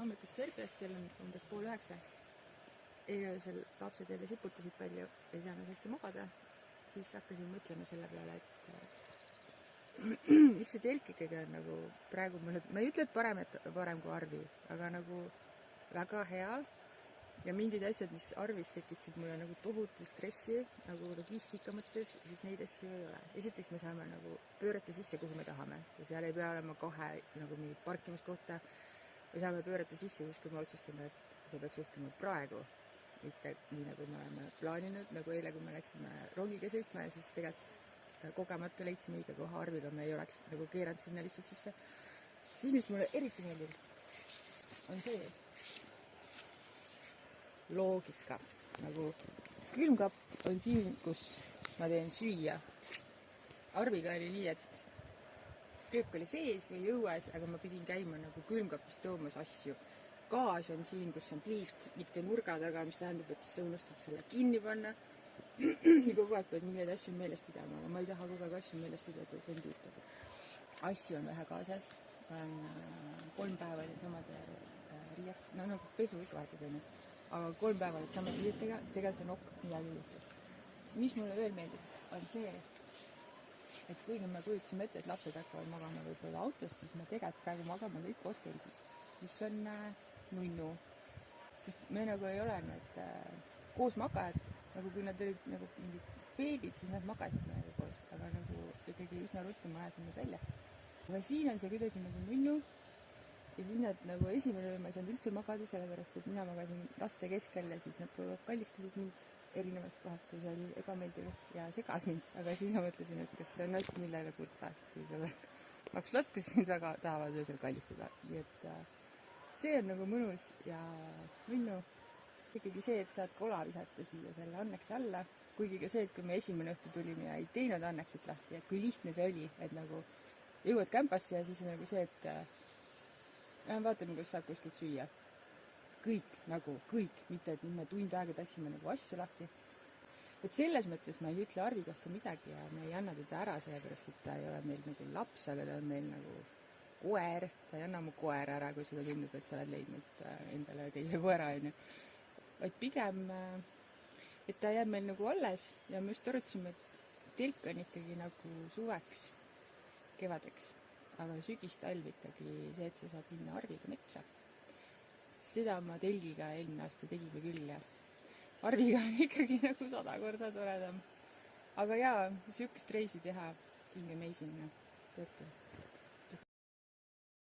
hommikust Serbiast, kell on umbes 8:30. Eilöösel lapsed jälle siputasid palju, ei saanud hästi magada. Siis hakkasin mõtlema selle peale, et miks see telk ikkagi on nagu praegu mulle, ma ei ütle, et parem kui Arvi, aga nagu väga hea. Ja mingid asjad, mis Arvis tekitasid mulle nagu tohutu stressi, nagu logistika mõttes, siis neid asju ei ole. Esiteks me saame nagu pöörata sisse, kuhu me tahame. Ja seal ei pea olema kohe nagu mingit parkimiskohta. Me saame pöörata sisse siis, kui me otsustame, et see peaks juhtuma praegu. Mitte nii, nagu me oleme plaaninud, nagu eile, kui me läksime rongiga sõitma ja siis tegelikult kogemata leidsime õige koha Arviga, me ei oleks nagu keeranud sinna lihtsalt sisse. Siis, mis mulle eriti meeldib, on see loogika. Nagu külmkapp on siin, kus ma teen süüa. Arviga oli nii, et köök oli sees või õues, aga ma pidin käima nagu külmkapist toomas asju. Gaas on siin, kus on pliit, mitte nurga taga, mis tähendab, et siis sa unustad selle kinni panna. Nii kogu aeg pead mingeid asju meeles pidama, aga ma ei taha kogu aeg asju meeles pidada, see on tüütab. Asju on vähe kaasas. Ma olen 3 päeva olin samade riiast, no nagu pesu ikka vahetada. Aga 3 päeva olid samad riietega, tegelikult on okk midagi juhtub. Mis mulle veel meeldib, on see, et kuigi me kujutasime ette, et lapsed hakkavad magama võib-olla autos, siis me tegelikult praegu magame kõik koos telgis, mis on nunnu. Sest me nagu ei ole need koos magajad, nagu kui nad olid nagu mingid beebid, siis nad magasid meiega koos, aga nagu ikkagi üsna ruttu ma ajasin nad välja. Aga siin on see kuidagi nagu nunnu. Ja siis nad nagu esimene öö ma ei saanud üldse magada, sellepärast, et mina magasin laste keskel ja siis nad kallistasid mind erinevast kohast, kui see oli ebameeldiv ja segas mind. Aga siis ma mõtlesin, et kas see on asi, millele kurta, kui sa 2 last, kes sind väga tahavad öösel kallistada. Nii et see on nagu mõnus ja nunnu. Ikkagi see, et saad kola visata siia selle anneksi alla. Kuigi ka see, et kui me esimene õhtu tulime ja ei teinud anneksit lahti, et kui lihtne see oli, et nagu jõuad kämpasse ja siis on nagu see, et vaatame, kus saab kuskilt süüa. Kõik, mitte et me tund aega tassime nagu asju lahti. Et selles mõttes ma ei ütle Arvi kohta midagi ja me ei anna teda ära, sellepärast, et ta ei ole meil nagu laps, aga ta on meil nagu koer. Sa ei anna mu koer ära, kui sulle tundub, et sa oled leidnud endale teise koera. Vaid pigem, et ta jääb meil nagu alles ja me just arutasime, et telk on ikkagi nagu suveks, kevadeks. Aga sügistalv ikkagi see, et sa saad minna Arviga metsa. Seda ma telgiga eelmine aasta tegime küll ja Arviga on ikkagi nagu 100 korda toredam. Aga jaa, sihukest reisi teha, kinge meisinna, tõesti.